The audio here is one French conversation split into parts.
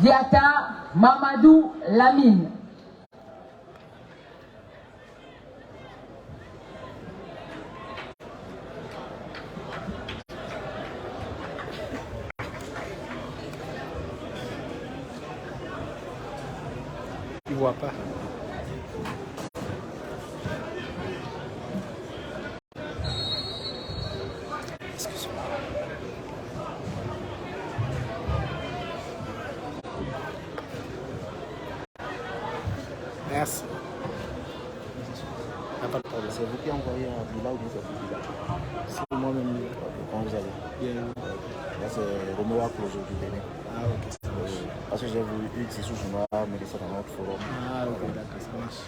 Diata Mamadou Lamine. Il voit pas. Excuse-moi. Merci. Pas de problème. C'est vous qui envoyez un bilan ou bien c'est vous qui l'avez? C'est moi-même. Quand vous allez? Yeah. Là, c'est Roméo à Closo du Bénin. Ah, ok, ça marche. Parce que j'ai vu une session sur moi, mais ça dans notre forum. Ah, ok, d'accord, ça marche.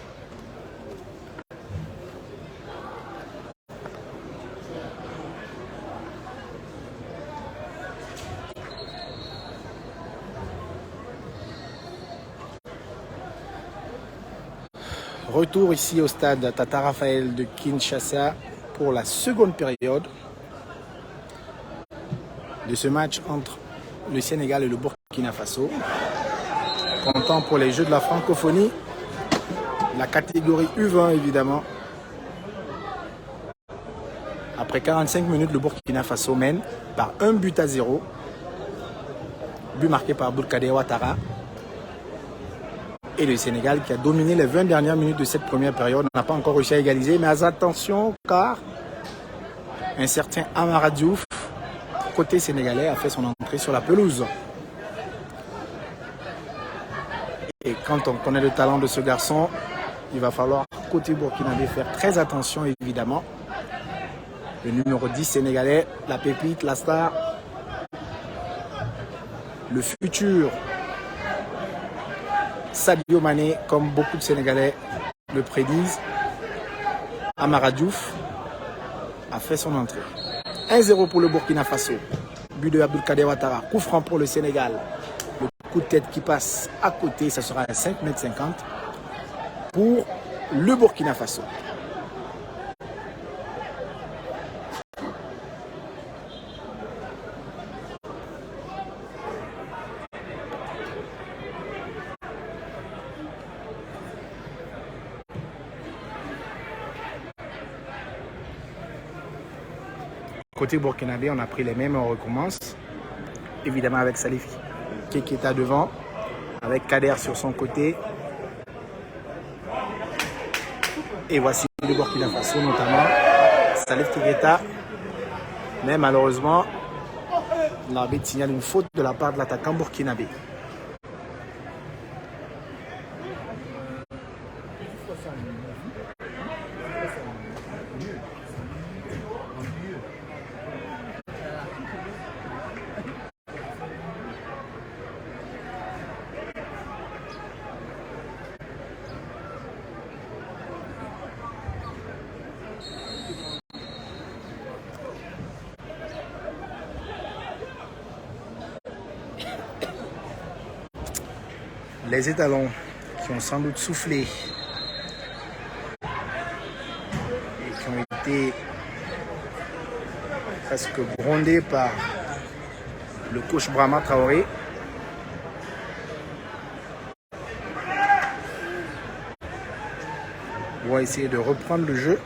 Retour ici au stade Tata Raphaël de Kinshasa pour la seconde période de ce match entre le Sénégal et le Burkina Faso. Content pour les Jeux de la francophonie, la catégorie U20 évidemment. Après 45 minutes, le Burkina Faso mène par 1-0. But marqué par Boulkadé Ouattara. Et le Sénégal qui a dominé les 20 dernières minutes de cette première période n'a pas encore réussi à égaliser. Mais attention car un certain Amara Diouf, côté sénégalais, a fait son entrée sur la pelouse. Et quand on connaît le talent de ce garçon, il va falloir côté burkinabé faire très attention évidemment. Le numéro 10 sénégalais, la pépite, la star, le futur Sadio Mané, comme beaucoup de Sénégalais le prédisent. Amara Diouf a fait son entrée. 1-0 pour le Burkina Faso. But de Abdoulkader Ouattara. Coup franc pour le Sénégal. Le coup de tête qui passe à côté, ça sera à 5,50 m pour le Burkina Faso. Côté burkinabé, on a pris les mêmes, on recommence. Évidemment avec Salif Keketa devant, avec Kader sur son côté. Et voici le Burkina Faso notamment, Salif Keketa. Mais malheureusement, l'arbitre signale une faute de la part de l'attaquant burkinabé. Les étalons qui ont sans doute soufflé et qui ont été presque grondés par le coach Brahma Traoré. Vont essayer de reprendre le jeu.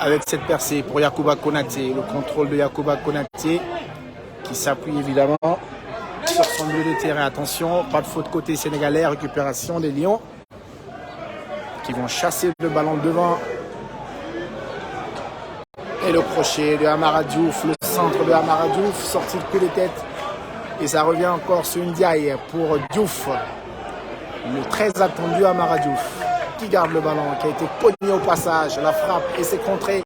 Avec cette percée pour Yacouba Konaté, le contrôle de Yacouba Konaté qui s'appuie évidemment sur son milieu de terrain. Attention, pas de faute côté sénégalais, récupération des Lions qui vont chasser le ballon devant. Et le crochet de Amara Diouf, le centre de Amara Diouf, sorti de coup de tête. Et ça revient encore sur une diaille pour Diouf, le très attendu Amara Diouf, qui garde le ballon, qui a été cogné au passage, la frappe et c'est contré.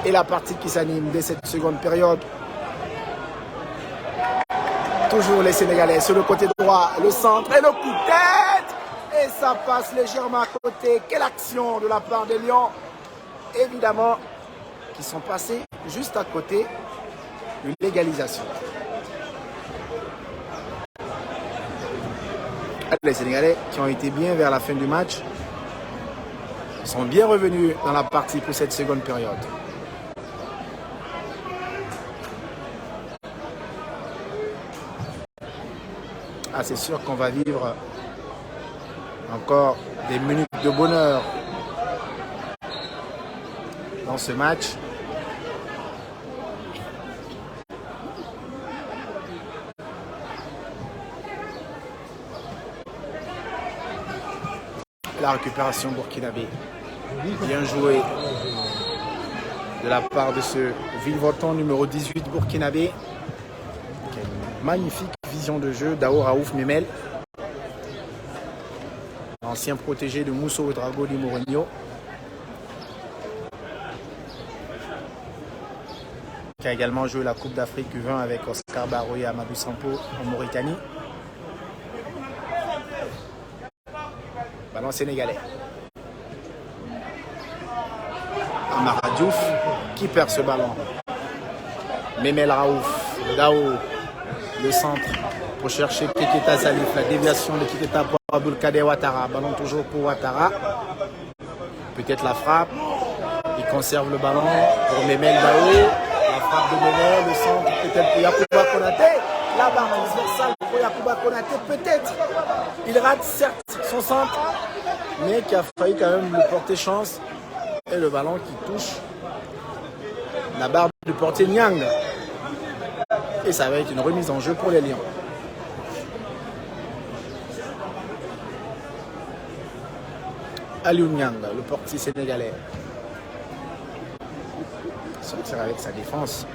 Et la partie qui s'anime dès cette seconde période. Toujours les Sénégalais sur le côté droit, le centre et le coup de tête. Et ça passe légèrement à côté. Quelle action de la part des Lions. Évidemment, qui sont passés juste à côté d'une légalisation. Les Sénégalais qui ont été bien vers la fin du match. sont bien revenus dans la partie pour cette seconde période. Ah, c'est sûr qu'on va vivre encore des minutes de bonheur dans ce match. La récupération burkinabé. Bien joué de la part de ce virevoltant numéro 18 burkinabé. Une magnifique vision de jeu d'Ao Raouf Memel. Ancien protégé de Mousso Ouedraogo di Mourinho. Qui a également joué la Coupe d'Afrique U20 avec Oscar Barrow et Amadou Sampo en Mauritanie. Ballon sénégalais. Amara Diouf qui perd ce ballon. Memel Raouf, Dao, le centre pour chercher Keketa Salif. La déviation de Keketa pour Aboulkader Ouattara. Ballon toujours pour Ouattara. Peut-être la frappe. Il conserve le ballon pour Memel Dao. La frappe de Memel, le centre peut-être pour Yacouba Konaté. La barre transversale pour Yacouba Konaté, peut-être. Il rate certes son centre, mais qui a failli quand même lui porter chance. Et le ballon qui touche la barre du portier Niang. Et ça va être une remise en jeu pour les Lions. Aliou Niang, le portier sénégalais. Sortir avec sa défense.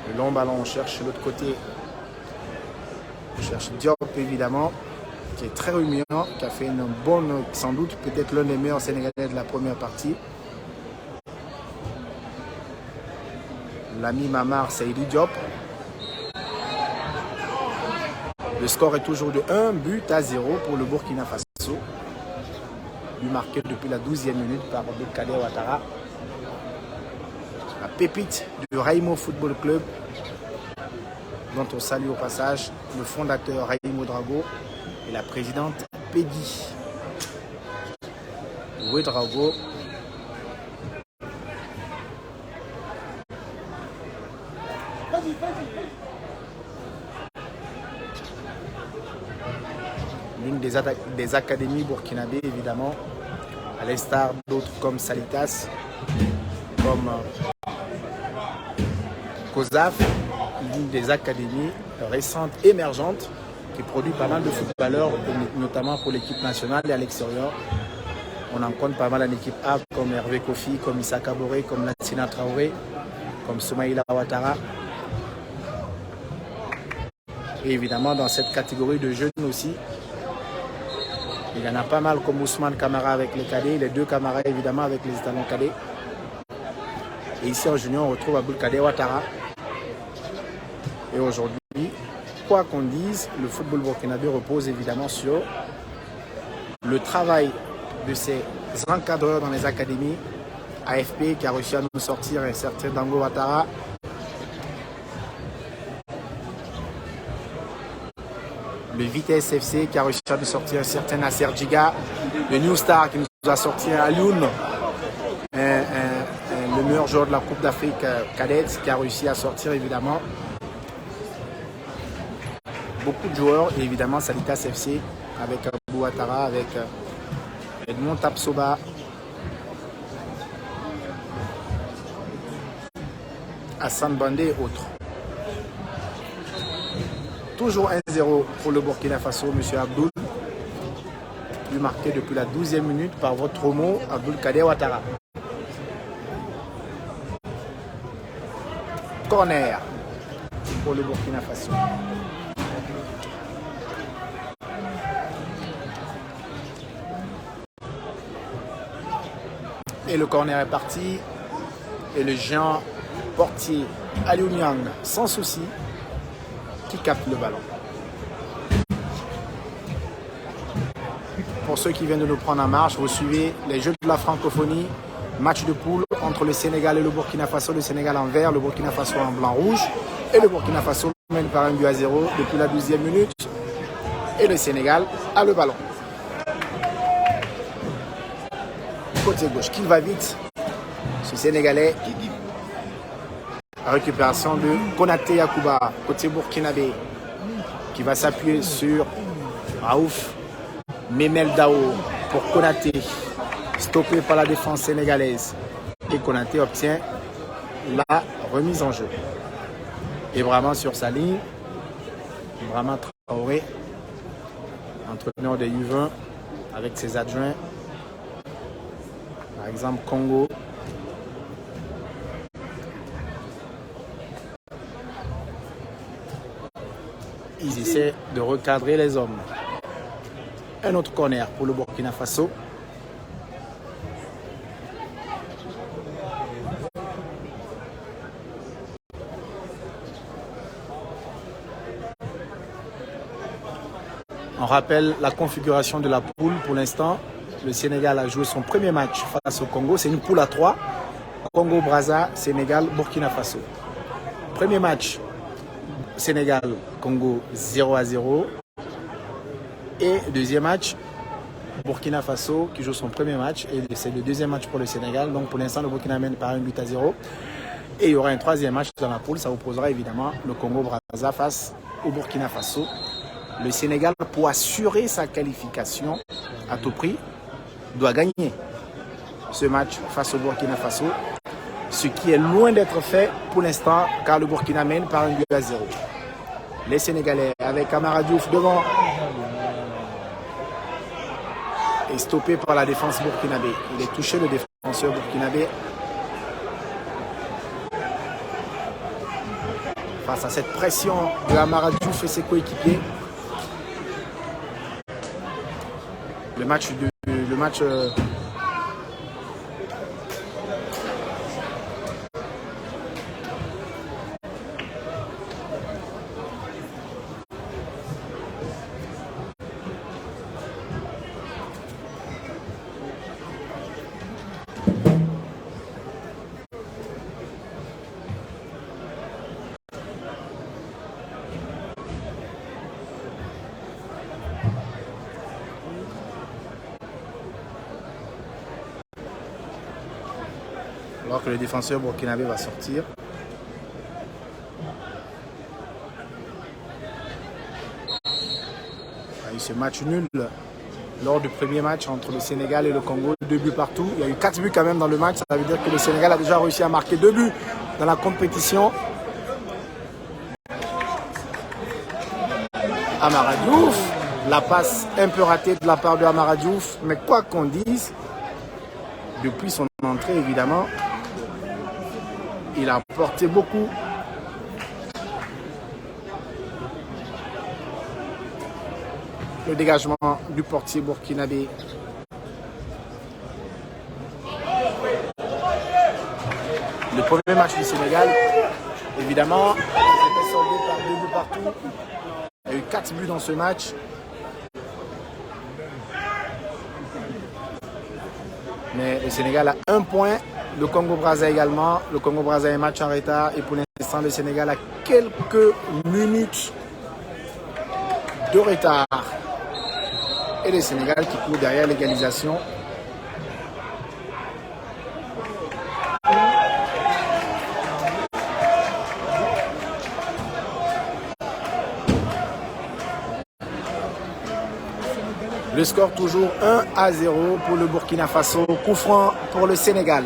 Le long ballon, on cherche de l'autre côté. On cherche Diop évidemment, qui est très remuant, qui a fait une bonne, sans doute, peut-être l'un des meilleurs Sénégalais de la première partie. L'ami Mamar Seydou Diop. Le score est toujours de 1-0 pour le Burkina Faso. Lui marqué depuis la 12e minute par Aboulkader Ouattara. La pépite du Raimo Football Club, dont on salue au passage le fondateur Raimo Drago et la présidente Peggy Ouedraogo. L'une des académies burkinabées, évidemment, à l'instar d'autres comme Salitas, comme COSAF, l'une des académies récentes, émergentes, qui produit pas mal de footballeurs, notamment pour l'équipe nationale et à l'extérieur. On en compte pas mal en équipe A, comme Hervé Kofi, comme Issa Kaboré, comme Lassina Traoré, comme Soumaïla Ouattara. Et évidemment, dans cette catégorie de jeunes aussi, il y en a pas mal comme Ousmane Kamara avec les cadets, les deux Kamara évidemment avec les étalons cadets. Et ici en junior, on retrouve Aboulkader Ouattara. Et aujourd'hui, quoi qu'on dise, le football burkinabé repose évidemment sur le travail de ces encadreurs dans les académies. AFP qui a réussi à nous sortir un certain Dango Ouattara. Le Vitesse FC qui a réussi à nous sortir un certain Nasser Djiga. Le New Star qui nous a sorti un Alioun, le meilleur joueur de la Coupe d'Afrique cadette, qui a réussi à sortir évidemment beaucoup de joueurs. Et évidemment Salitas FC avec Abou Ouattara, avec Edmond Tapsoba, Hassan Bandé et autres. Toujours 1-0 pour le Burkina Faso, M. Abdoul. Lui marqué depuis la 12e minute par votre homo, Aboulkader Ouattara. Corner pour le Burkina Faso. Et le corner est parti. Et le géant portier Aliou Niang, sans souci, qui capte le ballon. Pour ceux qui viennent de nous prendre en marche, vous suivez les Jeux de la francophonie, match de poule entre le Sénégal et le Burkina Faso. Le Sénégal en vert, le Burkina Faso en blanc-rouge. Et le Burkina Faso mène par 1-0 depuis la 12e minute. Et le Sénégal a le ballon. côté gauche, qui va vite. Ce Sénégalais. Récupération de Konaté Yakuba, côté burkinabé, qui va s'appuyer sur Raouf Memel Dao pour Konaté, stoppé par la défense sénégalaise. Et Konaté obtient la remise en jeu. Et vraiment sur sa ligne, vraiment Traoré, entraîneur de U20 avec ses adjoints, par exemple Congo. Ils essaient de recadrer les hommes. Un autre corner pour le Burkina Faso. On rappelle la configuration de la poule pour l'instant. Le Sénégal a joué son premier match face au Congo. C'est une poule à 3. Congo, Brazza, Sénégal, Burkina Faso. Premier match. Sénégal, Congo 0-0. Et deuxième match, Burkina Faso qui joue son premier match. Et c'est le deuxième match pour le Sénégal. Donc pour l'instant, le Burkina mène par 1-0. Et il y aura un troisième match dans la poule. Ça opposera évidemment le Congo-Brazza face au Burkina Faso. Le Sénégal, pour assurer sa qualification à tout prix, doit gagner ce match face au Burkina Faso. Ce qui est loin d'être fait pour l'instant, car le Burkina mène par 1-0. Les Sénégalais avec Amara Diouf devant est stoppé par la défense burkinabé. Il est touché, le défenseur burkinabé. Face à cette pression de Amara Diouf et ses coéquipiers. Le match alors que le défenseur burkinabé va sortir. Il y a eu ce match nul lors du premier match entre le Sénégal et le Congo. 2 buts partout. Il y a eu 4 buts quand même dans le match. Ça veut dire que le Sénégal a déjà réussi à marquer 2 buts dans la compétition. Amara Diouf. La passe un peu ratée de la part de Amara Diouf. Mais quoi qu'on dise, depuis son entrée évidemment, il a apporté beaucoup. Le dégagement du portier burkinabé. Le premier match du Sénégal, évidemment, c'était soldé par 2 buts partout. Il y a eu 4 buts dans ce match. Mais le Sénégal a 1 point. Le Congo-Brazza également. Le Congo-Brazza est un match en retard. Et pour l'instant, le Sénégal a quelques minutes de retard. Et le Sénégal qui court derrière l'égalisation. Le score toujours 1-0 pour le Burkina Faso. Coup franc pour le Sénégal.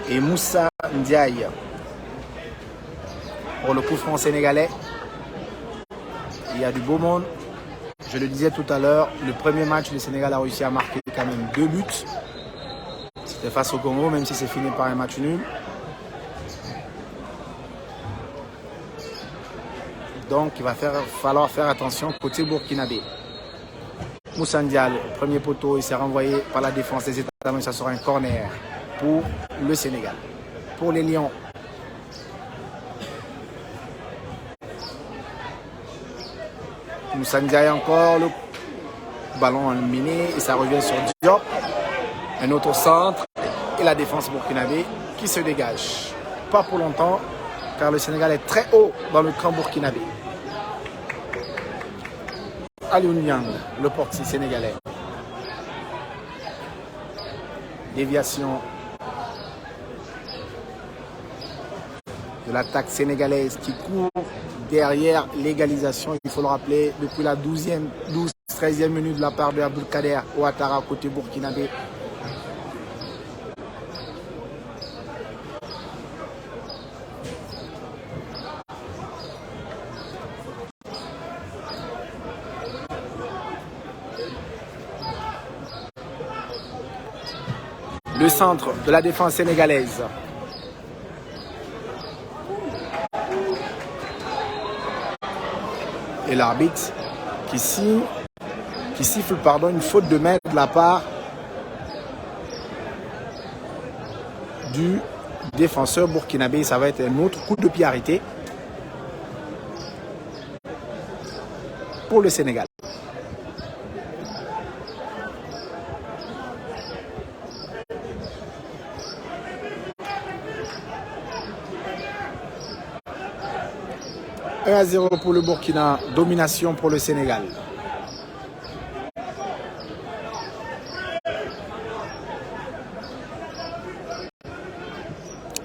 Et Moussa Ndiaye pour le coup franc sénégalais. Il y a du beau monde. Je le disais tout à l'heure, le premier match, le Sénégal a réussi à marquer quand même 2 buts. C'était face au Congo, même si c'est fini par un match nul. Donc il va falloir faire attention côté burkinabé. Moussa Ndiaye, premier poteau, il s'est renvoyé par la défense des États, mais ça sera un corner pour le Sénégal. Pour les Lions. Moussa Ndiaye encore, le ballon miné et ça revient sur Diop. Un autre centre et la défense burkinabé qui se dégage. pas pour longtemps, car le Sénégal est très haut dans le camp burkinabé. Aliou Niang, le portier sénégalais. Déviation de l'attaque sénégalaise qui court derrière l'égalisation. Il faut le rappeler, depuis la 13e minute de la part de Abdelkader Ouattara côté burkinabé. Le centre de la défense sénégalaise. Et l'arbitre qui siffle une faute de main de la part du défenseur burkinabé. Ça va être un autre coup de pied arrêté pour le Sénégal. « 1-0 pour le Burkina, domination pour le Sénégal.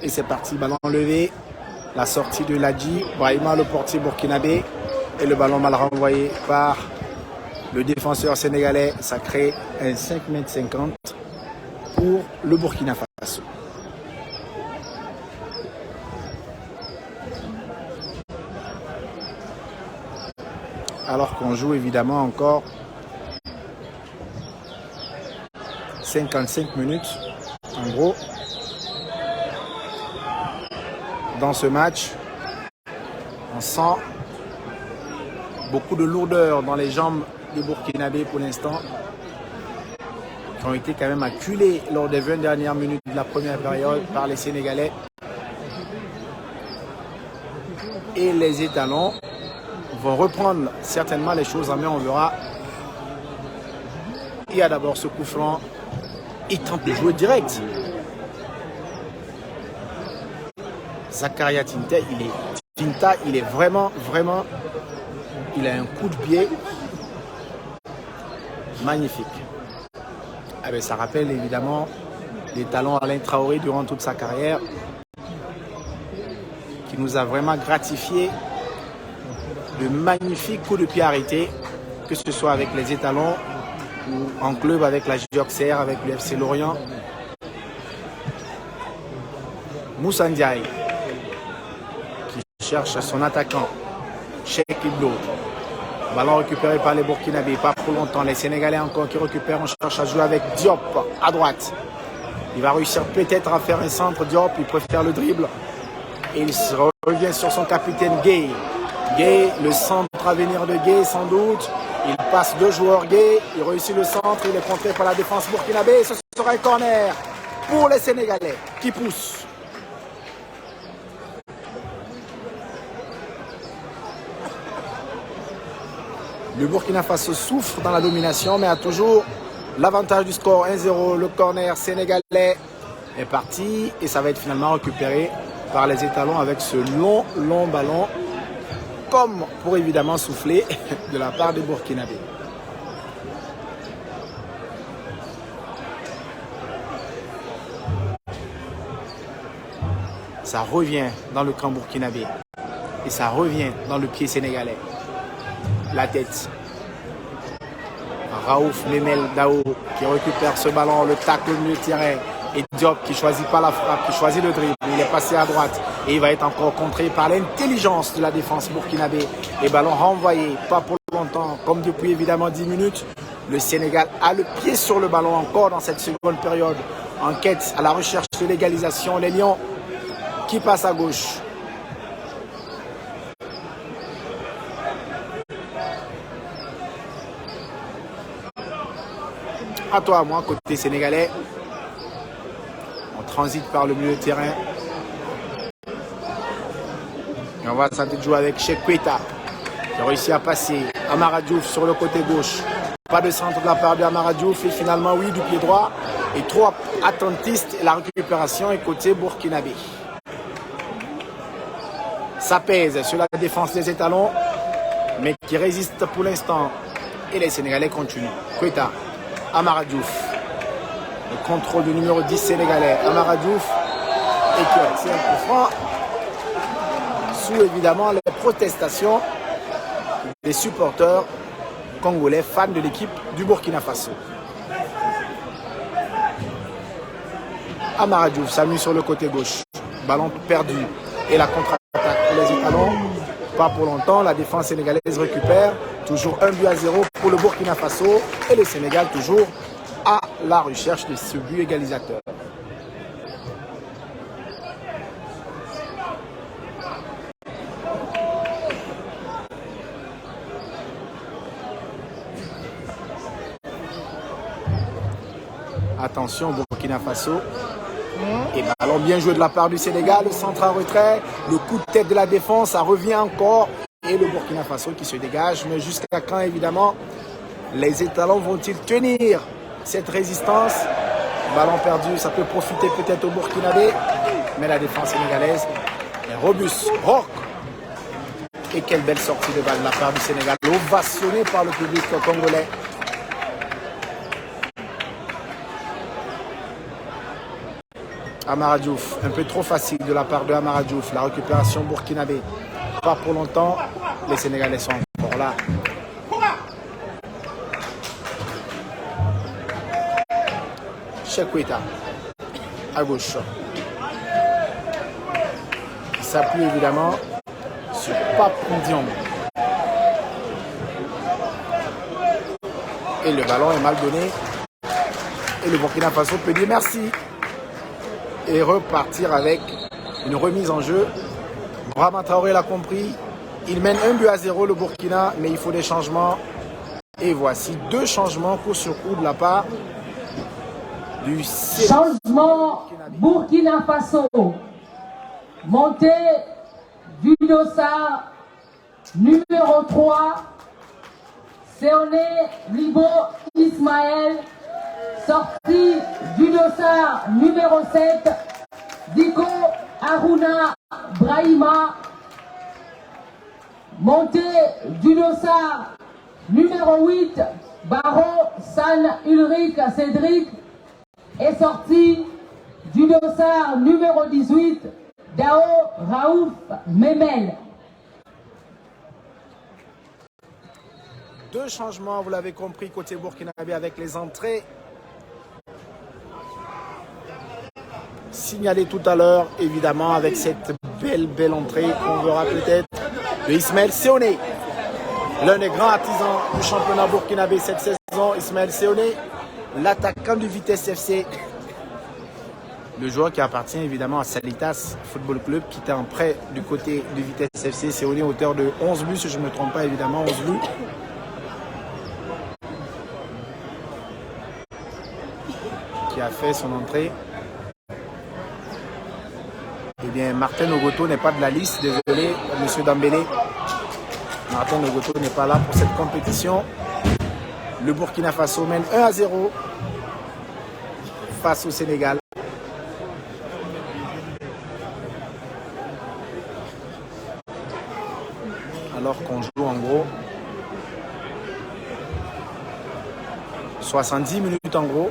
Et c'est parti, ballon levé. La sortie de Ladji, Brahima, le portier burkinabé. Et le ballon mal renvoyé par le défenseur sénégalais. Ça crée un 5,50 m pour le Burkina Faso. Alors qu'on joue évidemment encore 55 minutes en gros dans ce match. On sent beaucoup de lourdeur dans les jambes des Burkinabés pour l'instant, qui ont été quand même acculés lors des 20 dernières minutes de la première période par les Sénégalais. Et les étalons vont reprendre certainement les choses en main, on verra. Il y a d'abord ce coup franc. Il tente de jouer direct. Zakaria Tinta, il est vraiment, il a un coup de pied magnifique. Ah ben, ça rappelle évidemment les talents Alain Traoré durant toute sa carrière, qui nous a vraiment gratifié de magnifiques coups de pied arrêtés, que ce soit avec les étalons ou en club avec la Auxerre, avec le FC Lorient. Moussa Ndiaye qui cherche son attaquant, Cheikh Iblo. Ballon récupéré par les Burkinabés, pas pour longtemps. Les Sénégalais encore qui récupèrent, on cherche à jouer avec Diop à droite. Il va réussir peut-être à faire un centre, Diop, il préfère le dribble. Et il revient sur son capitaine Gueye. Gueye, le centre à venir de Gueye sans doute. Il passe deux joueurs Gueye, il réussit le centre, il est contré par la défense burkinabé. Ce sera un corner pour les Sénégalais qui poussent. Le Burkina Faso souffre dans la domination, mais a toujours l'avantage du score 1-0. Le corner sénégalais est parti et ça va être finalement récupéré par les étalons avec ce long ballon, comme pour évidemment souffler de la part des Burkinabés. Ça revient dans le camp burkinabé et ça revient dans le pied sénégalais. La tête. Raouf Memel Dao qui récupère ce ballon, le tacle au milieu de terrain. Et Diop qui ne choisit pas la frappe, qui choisit le dribble. Il est passé à droite et il va être encore contré par l'intelligence de la défense burkinabé. Les ballons renvoyés, pas pour longtemps, comme depuis évidemment 10 minutes. Le Sénégal a le pied sur le ballon encore dans cette seconde période. En quête à la recherche de l'égalisation. Les Lions qui passent à gauche. À toi, moi, côté sénégalais. On transite par le milieu de terrain. Et on va tenter de jouer avec Cheikh Keita, qui a réussi à passer. Amara Diouf sur le côté gauche. Pas de centre de la part de Amara Diouf. Et finalement, oui, du pied droit. Et trop attentiste. La récupération est côté burkinabé. Ça pèse sur la défense des étalons, mais qui résiste pour l'instant. Et les Sénégalais continuent. Keita, Amara Diouf. Le contrôle du numéro 10 sénégalais, Amara Diouf. Et qui est un coup franc. Sous évidemment les protestations des supporters congolais, fans de l'équipe du Burkina Faso. Amara Diouf s'amuse sur le côté gauche. Ballon perdu. Et la contre-attaque pour les étalons. Pas pour longtemps, la défense sénégalaise récupère. Toujours 1-0 pour le Burkina Faso. Et le Sénégal toujours à la recherche de ce but égalisateur. Attention, Burkina Faso. Et ballon bien joué de la part du Sénégal. Le centre en retrait. Le coup de tête de la défense. Ça revient encore. Et le Burkina Faso qui se dégage. Mais jusqu'à quand, évidemment, les étalons vont-ils tenir cette résistance? Ballon perdu. Ça peut profiter peut-être au Burkinabé. Mais la défense sénégalaise est robuste. Rock. Et quelle belle sortie de balle de la part du Sénégal. Ovationné par le public congolais. Amara Diouf, un peu trop facile de la part de Amara Diouf. La récupération burkinabé. Pas pour longtemps. Les Sénégalais sont encore là. Cheikh Keita, à gauche. Il s'appuie évidemment sur Pape Ndiong. Et le ballon est mal donné. Et le Burkina Faso peut dire merci. Et repartir avec une remise en jeu. Brahma Traoré l'a compris. Il mène 1-0 le Burkina, mais il faut des changements. Et voici 2 changements coup sur coup de la part du Changement Burkina Faso. Montée du dossard numéro 3. Seoné Libo Ismaël. Sortie du dossard numéro 7, Diko Aruna Brahima. Montée du dossard numéro 8, Baron San Ulrich Cédric. Et sortie du dossard numéro 18, Dao Raouf Memel. 2 changements, vous l'avez compris, côté burkinabé avec les entrées signalé tout à l'heure, évidemment, avec cette belle entrée qu'on verra peut-être de Ismaël Seoné, l'un des grands artisans du championnat burkinabé cette saison. Ismaël Seoné, l'attaquant du Vitesse FC, le joueur qui appartient évidemment à Salitas Football Club, qui était en prêt du côté du Vitesse FC. Seoné, auteur de 11 buts, si je ne me trompe pas, évidemment, 11 buts. Qui a fait son entrée. Eh bien, Martin Ogoto n'est pas de la liste, désolé, monsieur Dambélé. Martin Ogoto n'est pas là pour cette compétition. Le Burkina Faso mène 1-0 face au Sénégal. Alors qu'on joue en gros 70 minutes en gros,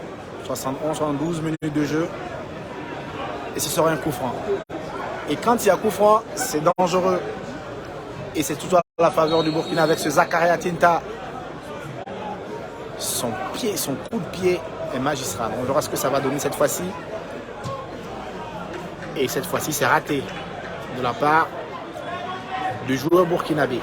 71-72 minutes de jeu. Et ce sera un coup franc. Et quand il y a coup franc, c'est dangereux. Et c'est tout à la faveur du Burkina avec ce Zakaria Tinta. Son pied, son coup de pied est magistral. On verra ce que ça va donner cette fois-ci. Et cette fois-ci, c'est raté de la part du joueur burkinabé.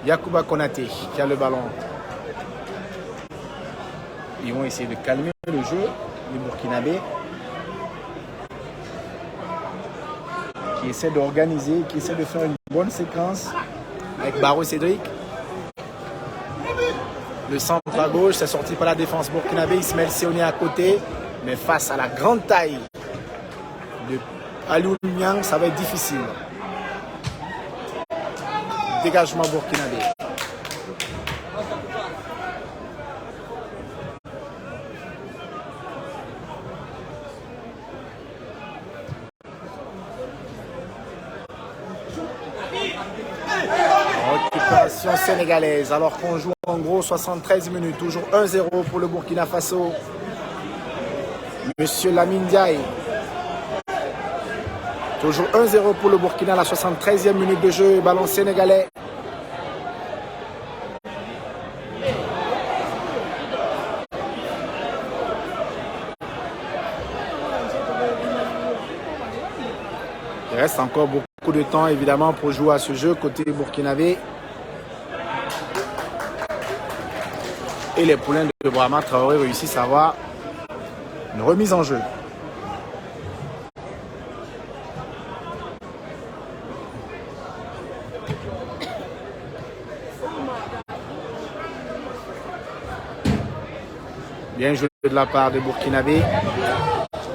Yacouba Konaté qui a le ballon. Ils vont essayer de calmer le jeu, les Burkinabés, qui essaie d'organiser, qui essaie de faire une bonne séquence avec Baro Cédric. Le centre à gauche, c'est sorti par la défense burkinabé. Ismaël Seoné à côté. Mais face à la grande taille de Aliou Niang, ça va être difficile. Dégagement burkinabé. Occupation sénégalaise alors qu'on joue en gros 73 minutes. Toujours 1-0 pour le Burkina Faso. Monsieur Lamine Ndiaye. Toujours 1-0 pour le Burkina, la 73e minute de jeu. Ballon sénégalais. Il reste encore beaucoup de temps évidemment pour jouer à ce jeu côté burkinabé. Et les poulains de Brahma Traoré réussissent à avoir une remise en jeu. Bien joué de la part des Burkinabés.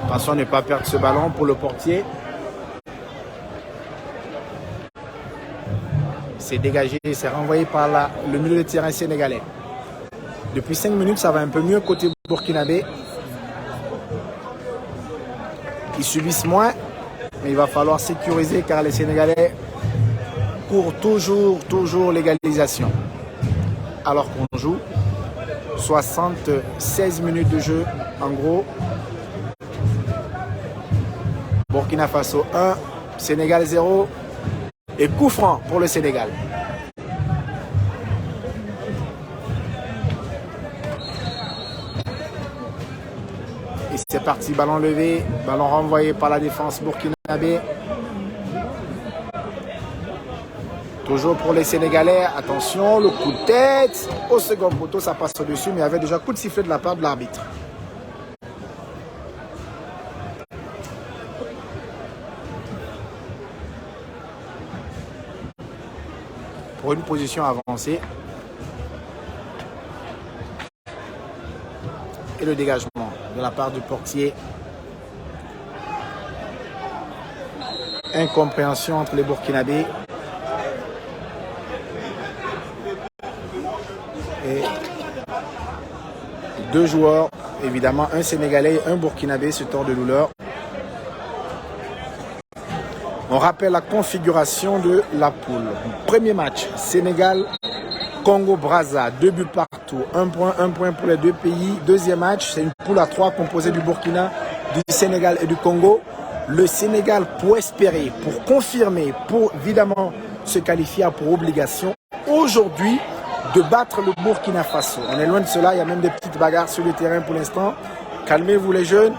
Attention à ne pas perdre ce ballon pour le portier. C'est dégagé, c'est renvoyé par le milieu de terrain sénégalais. Depuis 5 minutes, ça va un peu mieux côté burkinabé. Ils subissent moins, mais il va falloir sécuriser car les Sénégalais courent toujours l'égalisation. Alors qu'on joue 76 minutes de jeu en gros. Burkina Faso 1, Sénégal 0 et coup franc pour le Sénégal. Et c'est parti, ballon levé, ballon renvoyé par la défense burkinabé. Toujours pour les Sénégalais, attention, le coup de tête au second poteau, ça passe au-dessus, mais il y avait déjà coup de sifflet de la part de l'arbitre. Pour une position avancée. Et le dégagement de la part du portier. Incompréhension entre les Burkinabés. Et deux joueurs, évidemment, un Sénégalais et un Burkinabé se tordent de douleur. On rappelle la configuration de la poule. Premier match, Sénégal, Congo-Brazza, 2 buts partout, un point pour les deux pays. Deuxième match, c'est une poule à 3 composée du Burkina, du Sénégal et du Congo. Le Sénégal, pour espérer, pour confirmer, pour évidemment se qualifier pour obligation, aujourd'hui, de battre le Burkina Faso. On est loin de cela, il y a même des petites bagarres sur le terrain pour l'instant. Calmez-vous les jeunes.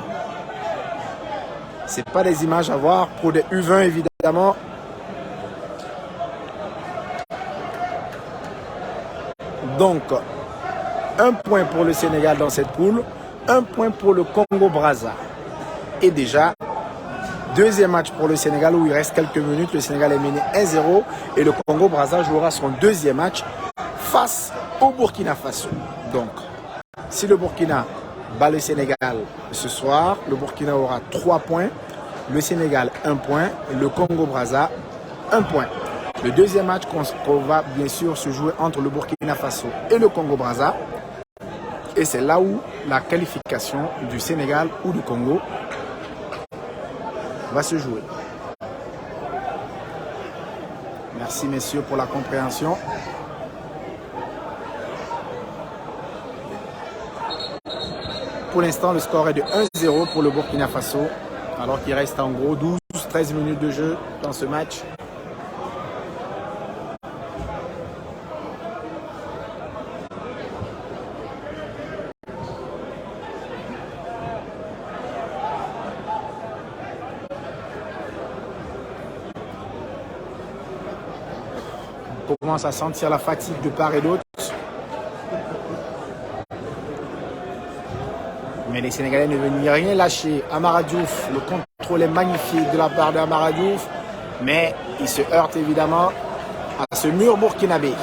Ce n'est pas des images à voir pour des U20 évidemment. Donc, un point pour le Sénégal dans cette poule, un point pour le Congo-Brazza. Et déjà, deuxième match pour le Sénégal où il reste quelques minutes. Le Sénégal est mené 1-0 et le Congo-Brazza jouera son deuxième match face au Burkina Faso. Donc, si le Burkina bat le Sénégal ce soir, le Burkina aura 3 points, le Sénégal 1 point, le Congo-Brazza 1 point. Le deuxième match qu'on va bien sûr se jouer entre le Burkina Faso et le Congo-Brazza. Et c'est là où la qualification du Sénégal ou du Congo va se jouer. Merci messieurs pour la compréhension. Pour l'instant, le score est de 1-0 pour le Burkina Faso, alors qu'il reste en gros 12-13 minutes de jeu dans ce match. On commence à sentir la fatigue de part et d'autre. Mais les Sénégalais ne veulent rien lâcher. Amara Diouf, le contrôle est magnifique de la part d'Amara Diouf. Mais il se heurte évidemment à ce mur burkinabé.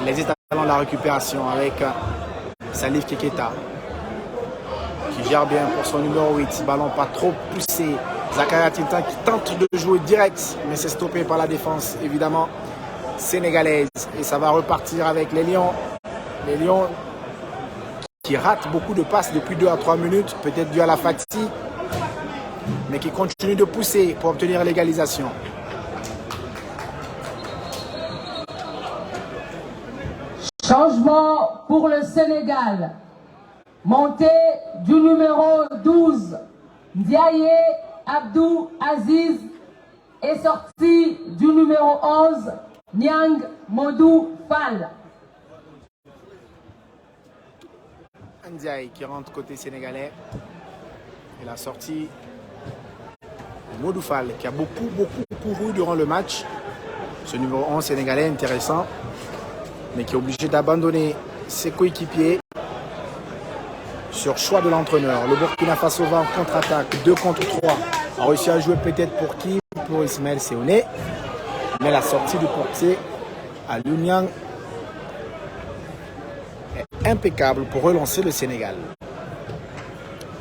Les étalons de la récupération avec Salif Keketa qui gère bien pour son numéro 8. Ballon pas trop poussé. Zakaria Tintin qui tente de jouer direct, mais c'est stoppé par la défense, évidemment, sénégalaise. Et ça va repartir avec les Lions. Les Lions qui ratent beaucoup de passes depuis 2 à 3 minutes, peut-être dû à la fatigue, mais qui continuent de pousser pour obtenir l'égalisation. Changement pour le Sénégal. Montée du numéro 12, Ndiaye Abdou Aziz, et sortie du numéro 11, Niang Modou Fall. Ndiaye qui rentre côté sénégalais. Et la sortie de Modou Fall qui a beaucoup couru durant le match. Ce numéro 11 sénégalais intéressant, mais qui est obligé d'abandonner ses coéquipiers sur choix de l'entraîneur. Le Burkina Faso va en contre-attaque, 2 contre 3. A réussi à jouer peut-être pour qui? Pour Ismaël Séoné. Mais la sortie du portier à Lunyang est impeccable pour relancer le Sénégal.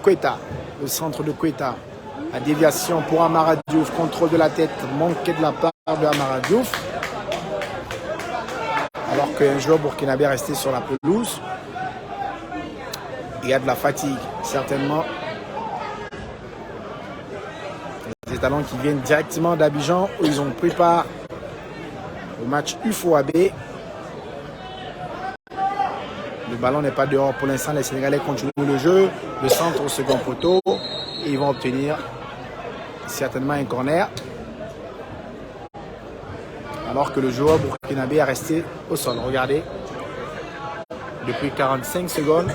Quetta, le centre de Quetta. La déviation pour Amara Diouf. Contrôle de la tête manqué de la part de Amara Diouf. Alors qu'un joueur burkinabé est resté sur la pelouse. Il y a de la fatigue, certainement. Les étalons qui viennent directement d'Abidjan, où ils ont pris part au match UFOAB. Le ballon n'est pas dehors pour l'instant. Les Sénégalais continuent le jeu. Le centre au second poteau. Et ils vont obtenir certainement un corner. Alors que le joueur burkinabé est resté au sol. Regardez. Depuis 45 secondes.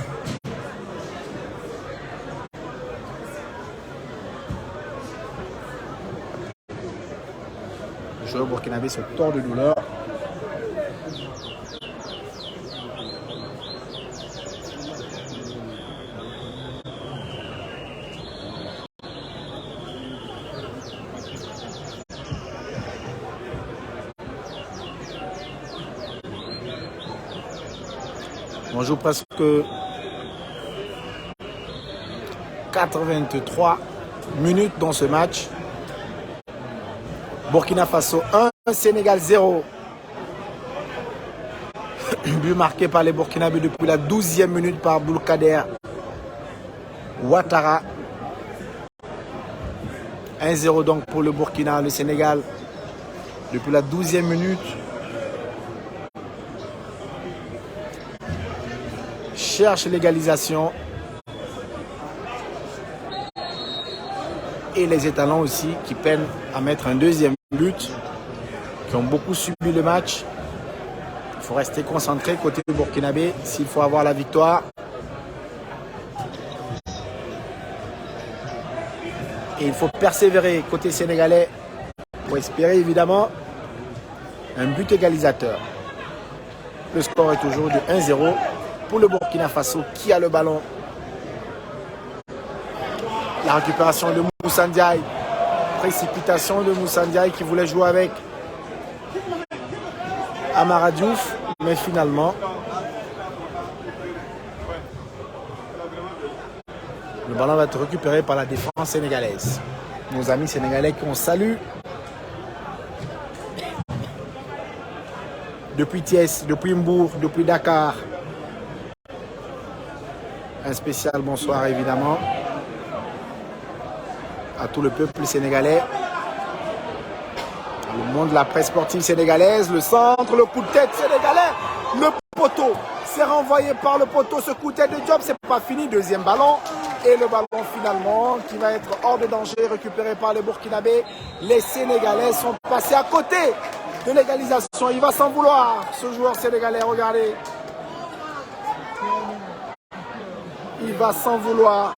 Le joueur burkinabé se tord de douleur. On joue presque 83 minutes dans ce match. Burkina Faso 1, Sénégal 0. But marqué par les Burkinabés depuis la 12e minute par Boulkader Ouattara. 1-0 donc pour le Burkina, le Sénégal depuis la 12e minute. Cherche l'égalisation. Et les étalons aussi qui peinent à mettre un deuxième but, qui ont beaucoup subi le match. Il faut rester concentré côté burkinabé s'il faut avoir la victoire. Et il faut persévérer côté sénégalais pour espérer évidemment un but égalisateur. Le score est toujours de 1-0 pour le Burkina Faso qui a le ballon. La récupération de Moussa Ndiaye. Précipitation de Moussa Ndiaye qui voulait jouer avec Amara Diouf. Mais finalement, le ballon va être récupéré par la défense sénégalaise. Nos amis sénégalais qu'on salue. Depuis Thiès, depuis Mbour, depuis Dakar. Un spécial bonsoir évidemment à tout le peuple sénégalais, le monde de la presse sportive sénégalaise, le centre, le coup de tête sénégalais, le poteau, c'est renvoyé par le poteau, ce coup de tête de Diop, c'est pas fini, deuxième ballon, et le ballon finalement qui va être hors de danger, récupéré par les Burkinabés. Les Sénégalais sont passés à côté de l'égalisation, il va s'en vouloir, ce joueur sénégalais, regardez. Il va s'en vouloir.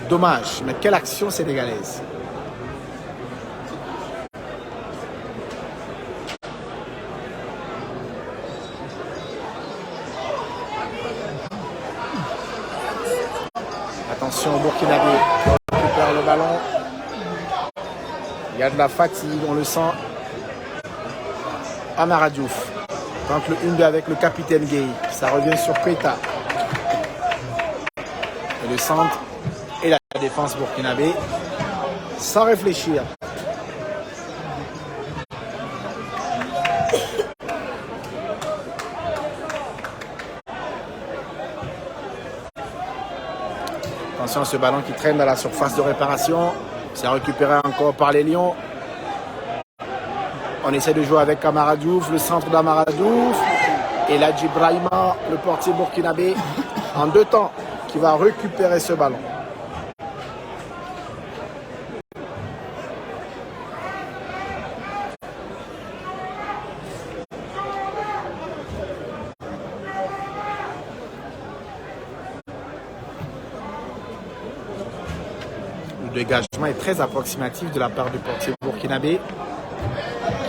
Dommage, mais quelle action sénégalaise. Attention au Burkinabé qui récupère le ballon. Il y a de la fatigue, on le sent. Amara Diouf tente le 1-2 avec le capitaine Gay. Ça revient sur Keita. Et le centre et la défense burkinabé sans réfléchir. Attention à ce ballon qui traîne dans la surface de réparation. C'est récupéré encore par les Lions. On essaie de jouer avec Amara Diouf, le centre d'Amara Diouf. Et là, Djibrahima, le portier burkinabé, en 2 temps, qui va récupérer ce ballon. Le dégagement est très approximatif de la part du portier burkinabé,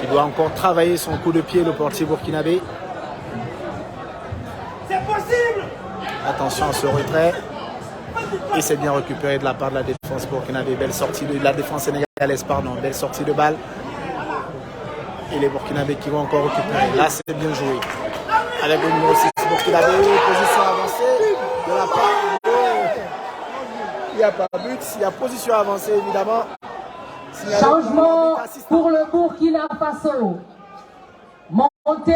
qui doit encore travailler son coup de pied, le portier burkinabé. C'est possible! Attention à ce retrait. Et c'est bien récupéré de la part de la défense burkinabé. Belle sortie de la défense sénégalaise, pardon. Belle sortie de balle. Et les burkinabés qui vont encore récupérer. Là, c'est bien joué. Avec le numéro 6 burkinabé, position avancée de la part de... Il n'y a pas but, il y a position avancée évidemment. Changement pour le Burkina Faso. Montée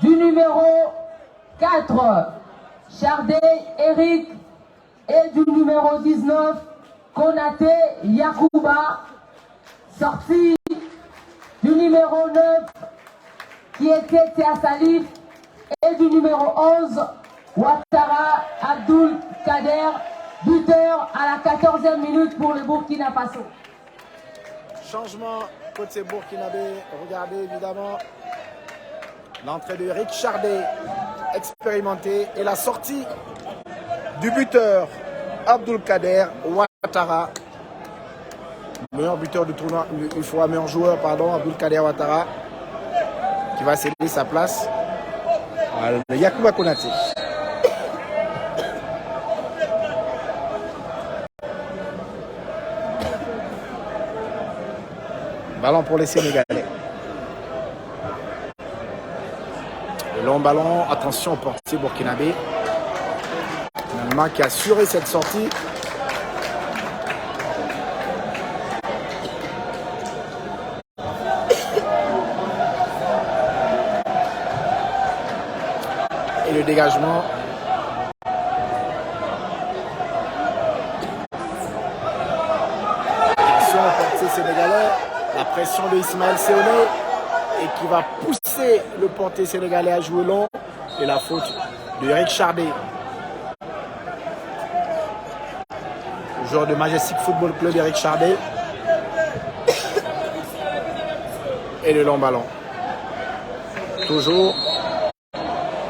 du numéro 4, Chardé Eric, et du numéro 19, Konaté Yakouba. Sortie du numéro 9, qui était Tia Salif, et du numéro 11, Ouattara Abdul Kader, buteur à la 14e minute pour le Burkina Faso. Changement côté burkinabé, regardez évidemment l'entrée de Eric Chardé, expérimenté, et la sortie du buteur Abdul Kader Ouattara, meilleur buteur du tournoi, une fois meilleur joueur, pardon, Abdul Kader Ouattara, qui va céder sa place à Yakouba Konaté. Ballon pour les Sénégalais. Le long ballon, attention au portier burkinabé. Finalement, qui a assuré cette sortie. Et le dégagement. Attention au portier sénégalais. La pression de Ismaël Séoné et qui va pousser le portier sénégalais à jouer long. Et la faute de Eric Chardé. Le joueur de Majestic Football Club, Eric Chardé. Et le long ballon. Toujours.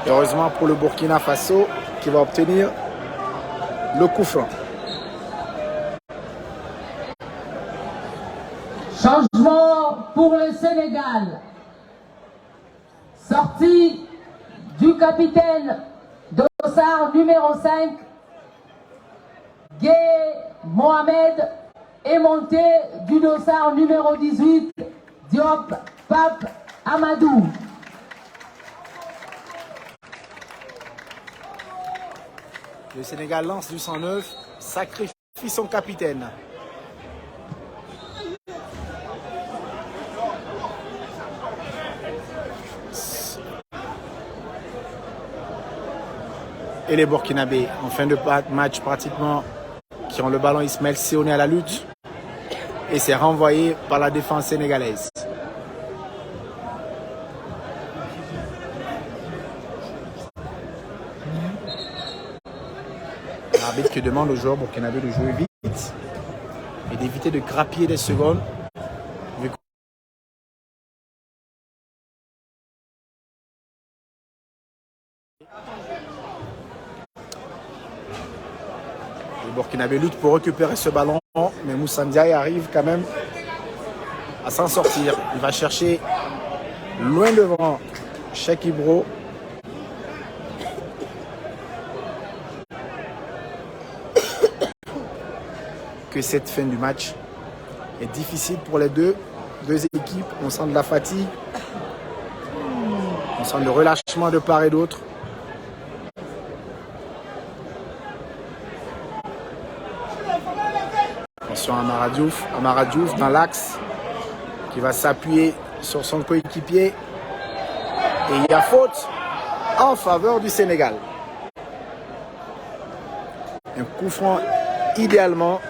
Heureusement pour le Burkina Faso qui va obtenir le coup franc. Changement pour le Sénégal. Sortie du capitaine Dossard numéro 5, Gay Mohamed, et montée du Dossard numéro 18, Diop Pape Amadou. Le Sénégal lance du 109, sacrifie son capitaine. Et les Burkinabés, en fin de match pratiquement, qui ont le ballon, Ismaël Séoné à la lutte. Et c'est renvoyé par la défense sénégalaise. L'arbitre qui demande aux joueurs burkinabés de jouer vite et d'éviter de grappiller des secondes. Les Burkinabés luttent pour récupérer ce ballon, mais Moussa Ndiaye arrive quand même à s'en sortir. Il va chercher loin devant Cheikh Ibro. que cette fin du match est difficile pour les deux équipes. On sent de la fatigue, on sent le relâchement de part et d'autre. Attention à Amara Diouf dans l'axe qui va s'appuyer sur son coéquipier. Et il y a faute en faveur du Sénégal. Un coup franc idéalement,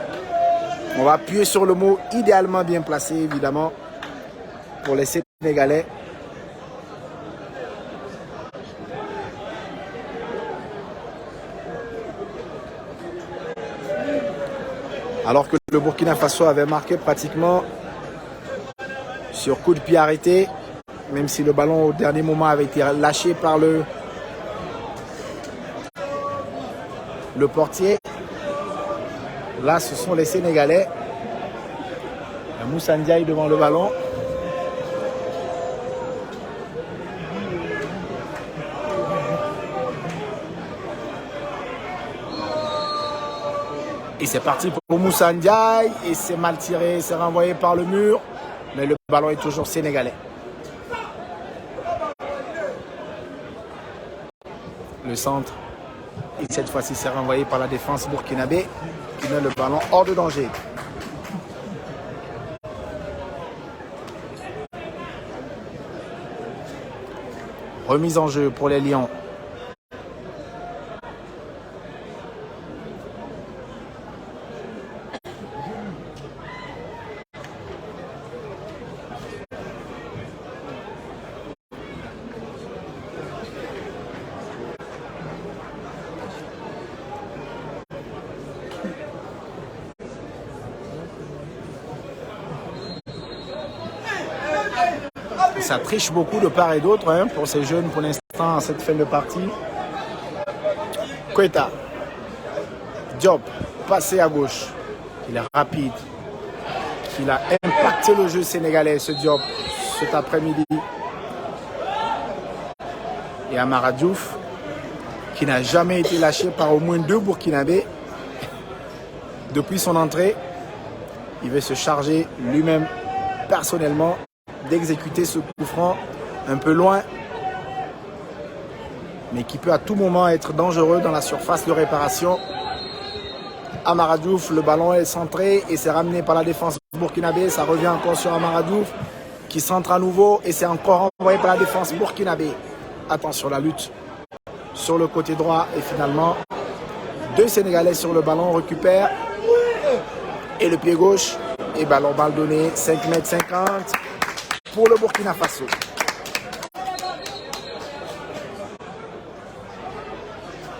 on va appuyer sur le mot idéalement bien placé évidemment pour les Sénégalais. Alors que le Burkina Faso avait marqué pratiquement sur coup de pied arrêté, même si le ballon au dernier moment avait été lâché par le portier. Là, ce sont les Sénégalais. Moussa Ndiaye devant le ballon. Et c'est parti pour Moussa Ndiaye. Et c'est mal tiré, c'est renvoyé par le mur. Mais le ballon est toujours sénégalais. Le centre. Et cette fois-ci, c'est renvoyé par la défense burkinabé qui met le ballon hors de danger. Remise en jeu pour les Lions. Ça triche beaucoup de part et d'autre pour ces jeunes pour l'instant à cette fin de partie. Keita. Diop, passé à gauche. Il est rapide. Il a impacté le jeu sénégalais, ce Diop, cet après-midi. Et Amara Diouf, qui n'a jamais été lâché par au moins 2 Burkinabés. Depuis son entrée, il veut se charger lui-même personnellement d'exécuter ce coup franc un peu loin, mais qui peut à tout moment être dangereux dans la surface de réparation. Amara Diouf, le ballon est centré et c'est ramené par la défense burkinabé. Ça revient encore sur Amara Diouf qui centre à nouveau et c'est encore envoyé par la défense burkinabé. Attention, la lutte sur le côté droit et finalement 2 Sénégalais sur le ballon, récupère et le pied gauche et ballon mal donné, 5,50 m pour le Burkina Faso.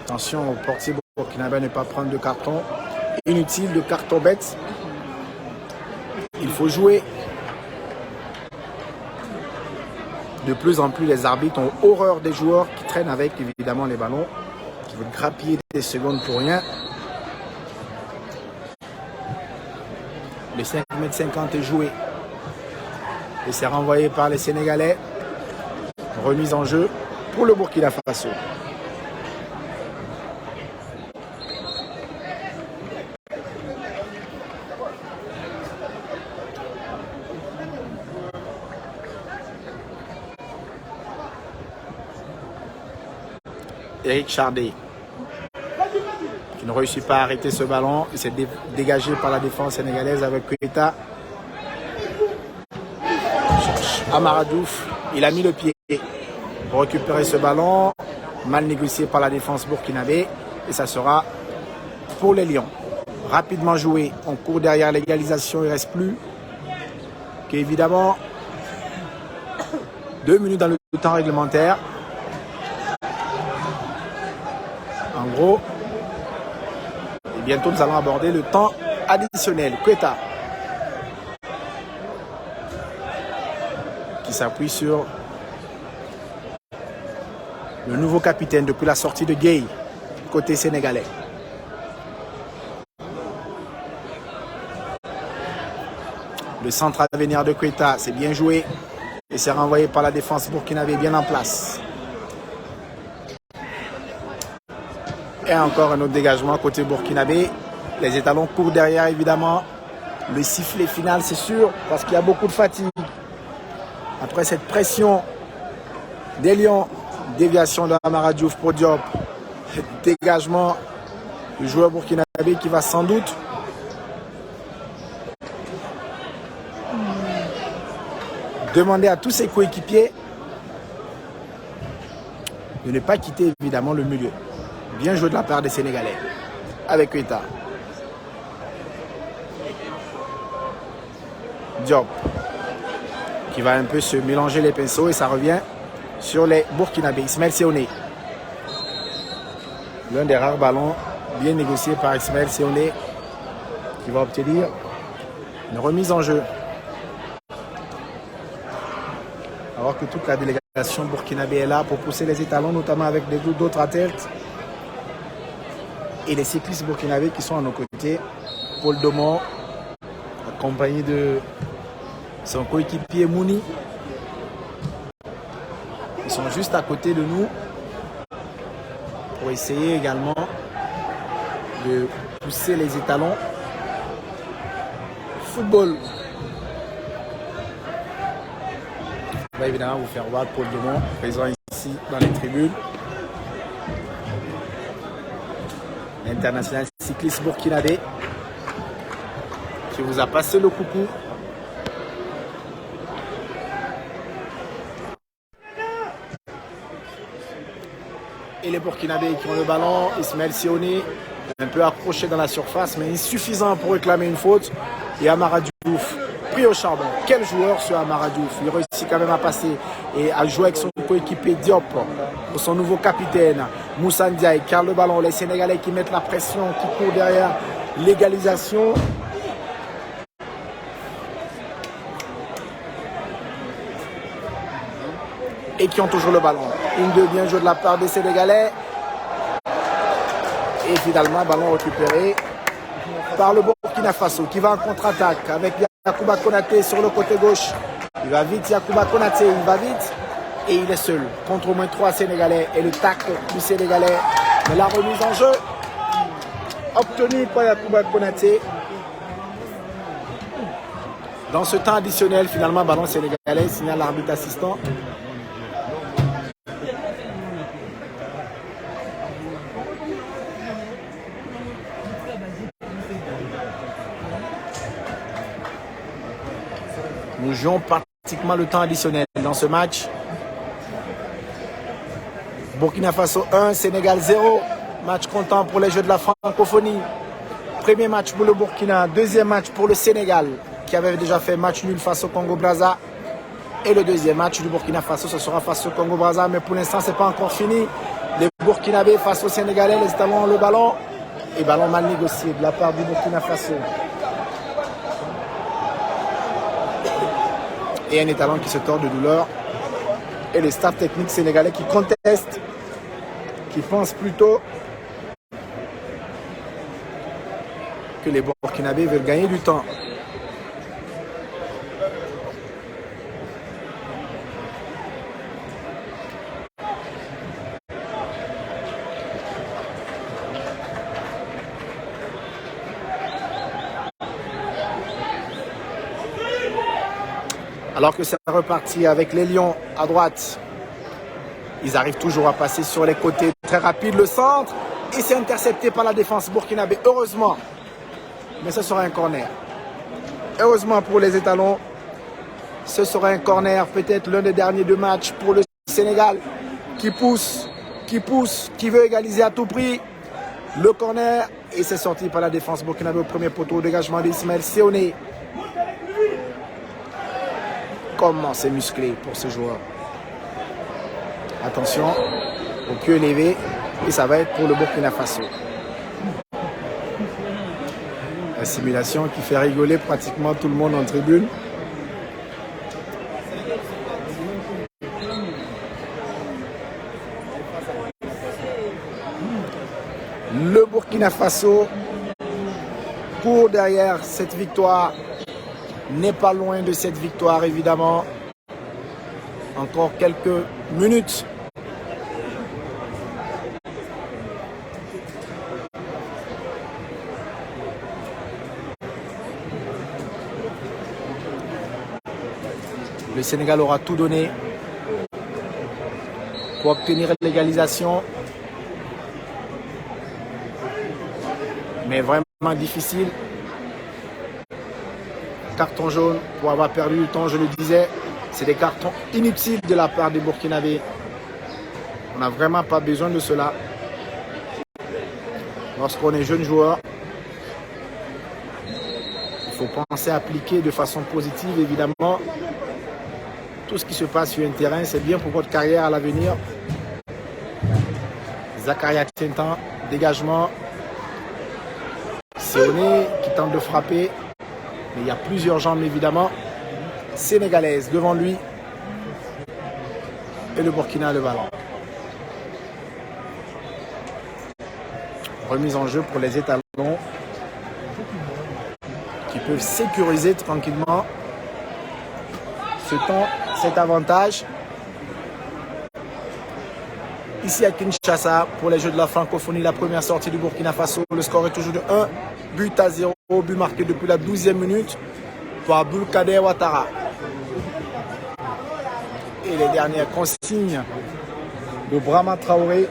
Attention au portier burkinabé à ne pas prendre de carton. Inutile de carton bête. Il faut jouer. De plus en plus, les arbitres ont horreur des joueurs qui traînent avec évidemment les ballons, qui veulent grappiller des secondes pour rien. Le 5,50 m est joué. Et c'est renvoyé par les Sénégalais. Remise en jeu pour le Burkina Faso. Eric Chardé qui ne réussit pas à arrêter ce ballon. Il s'est dégagé par la défense sénégalaise avec Keita. Amara Diouf, il a mis le pied pour récupérer ce ballon, mal négocié par la défense burkinabé et ça sera pour les Lions. Rapidement joué, on court derrière l'égalisation, il ne reste plus qu'évidemment 2 minutes dans le temps réglementaire. En gros, et bientôt nous allons aborder le temps additionnel. Keita qui s'appuie sur le nouveau capitaine depuis la sortie de Gueye, côté sénégalais. Le centre à venir de Keita, c'est bien joué et c'est renvoyé par la défense burkinabé bien en place. Et encore un autre dégagement côté burkinabé. Les étalons courent derrière, évidemment. Le sifflet final, c'est sûr, parce qu'il y a beaucoup de fatigue. Après cette pression des Lions, déviation de Amara Diouf pour Diop. Dégagement du joueur burkinabé qui va sans doute demander à tous ses coéquipiers de ne pas quitter évidemment le milieu. Bien joué de la part des Sénégalais avec Keita. Diop qui va un peu se mélanger les pinceaux et ça revient sur les Burkinabés. Ismaël Séoné. L'un des rares ballons bien négociés par Ismaël Séoné qui va obtenir une remise en jeu. Alors que toute la délégation burkinabé est là pour pousser les étalons, notamment avec d'autres athlètes. Et les cyclistes burkinabés qui sont à nos côtés. Paul Domon, accompagné de son coéquipier Mouni. Ils sont juste à côté de nous pour essayer également de pousser les étalons. Football. On va évidemment vous faire voir Paul Domon, présent ici dans les tribunes. L'international cycliste burkinabé qui vous a passé le coucou. Et les Burkinabés qui ont le ballon, Ismaël Séoné, un peu accroché dans la surface, mais insuffisant pour réclamer une faute. Et Amara Diouf, pris au charbon. Quel joueur ce Amara Diouf. Il réussit quand même à passer et à jouer avec son coéquipier Diop pour son nouveau capitaine, Moussa Ndiaye, car le ballon. Les Sénégalais qui mettent la pression, qui courent derrière l'égalisation. Et qui ont toujours le ballon. Une de bien jouée de la part des Sénégalais. Et finalement, ballon récupéré par le Burkina Faso qui va en contre-attaque avec Yacouba Konaté sur le côté gauche. Il va vite, Yacouba Konaté, il va vite. Et il est seul contre au moins 3 Sénégalais. Et le tacle du Sénégalais. Mais la remise en jeu obtenue par Yacouba Konaté. Dans ce temps additionnel, finalement, ballon sénégalais, signale l'arbitre assistant. Nous jouons pratiquement le temps additionnel dans ce match. Burkina Faso 1, Sénégal 0. Match comptant pour les Jeux de la francophonie. Premier match pour le Burkina, deuxième match pour le Sénégal, qui avait déjà fait match nul face au Congo-Brazza. Et le deuxième match du Burkina Faso, ce sera face au Congo-Brazza. Mais pour l'instant, ce n'est pas encore fini. Les Burkinabés face aux Sénégalais, les Étalons ont le ballon. Et ballon mal négocié de la part du Burkina Faso. Et un étalon qui se tord de douleur. Et le staff technique sénégalais qui conteste, qui pense plutôt que les Burkinabés veulent gagner du temps. Alors que c'est reparti avec les Lions à droite. Ils arrivent toujours à passer sur les côtés. Très rapide le centre. Et c'est intercepté par la défense burkinabé. Heureusement. Mais ce sera un corner. Heureusement pour les étalons. Ce sera un corner. Peut-être l'un des derniers deux matchs pour le Sénégal. Qui pousse, qui veut égaliser à tout prix. Le corner. Et c'est sorti par la défense burkinabé au premier poteau. Dégagement d'Ismaël Séoné. Comment c'est musclé pour ce joueur. Attention, au pied élevé. Et ça va être pour le Burkina Faso. La simulation qui fait rigoler pratiquement tout le monde en tribune. Le Burkina Faso court derrière cette victoire. N'est pas loin de cette victoire, évidemment. Encore quelques minutes. Le Sénégal aura tout donné pour obtenir l'égalisation. Mais vraiment difficile. Carton jaune pour avoir perdu du temps, je le disais. C'est des cartons inutiles de la part des Burkinabés. On n'a vraiment pas besoin de cela. Lorsqu'on est jeune joueur, il faut penser à appliquer de façon positive, évidemment. Tout ce qui se passe sur un terrain, c'est bien pour votre carrière à l'avenir. Zakaria Tintin, dégagement. Séoné qui tente de frapper. Mais il y a plusieurs jambes, évidemment, sénégalaises devant lui. Et le Burkina a le ballon. Remise en jeu pour les étalons qui peuvent sécuriser tranquillement ce temps, cet avantage. Ici à Kinshasa, pour les Jeux de la francophonie, la première sortie du Burkina Faso. Le score est toujours de 1-0, but marqué depuis la 12e minute pour Aboulkader Ouattara. Et les dernières consignes de Brahma Traoré.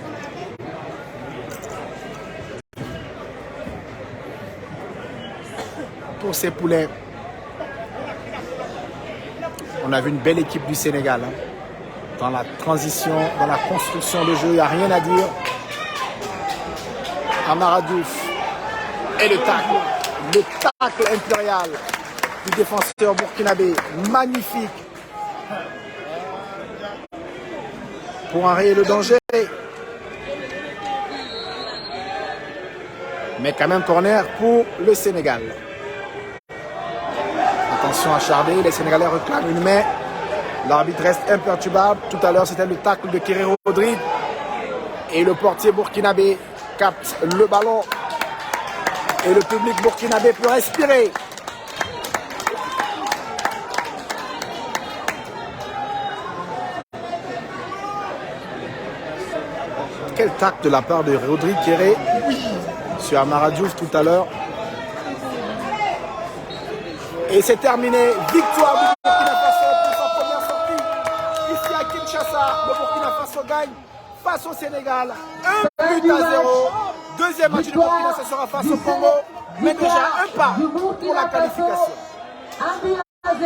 Pour ces poulets, on a vu une belle équipe du Sénégal. Dans la transition, dans la construction de jeu, il n'y a rien à dire. Amara Diouf et le tacle impérial du défenseur burkinabé, magnifique pour enrayer le danger. Mais quand même corner pour le Sénégal. Attention à Chardé, les Sénégalais réclament une main. L'arbitre reste imperturbable. Tout à l'heure, c'était le tacle de Kéré Rodrigue. Et le portier burkinabé capte le ballon. Et le public burkinabé peut respirer. Quel tacle de la part de Rodrigue Kéré sur Amara Diouf tout à l'heure. Et c'est terminé. Victoire du Burkina Faso pour sa première sortie. Ici à Kinshasa, le Burkina Faso gagne face au Sénégal. 1-0. Deuxième match du Burkina, ce sera face au Congo. Mais déjà un pas pour la qualification. 1-0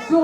sur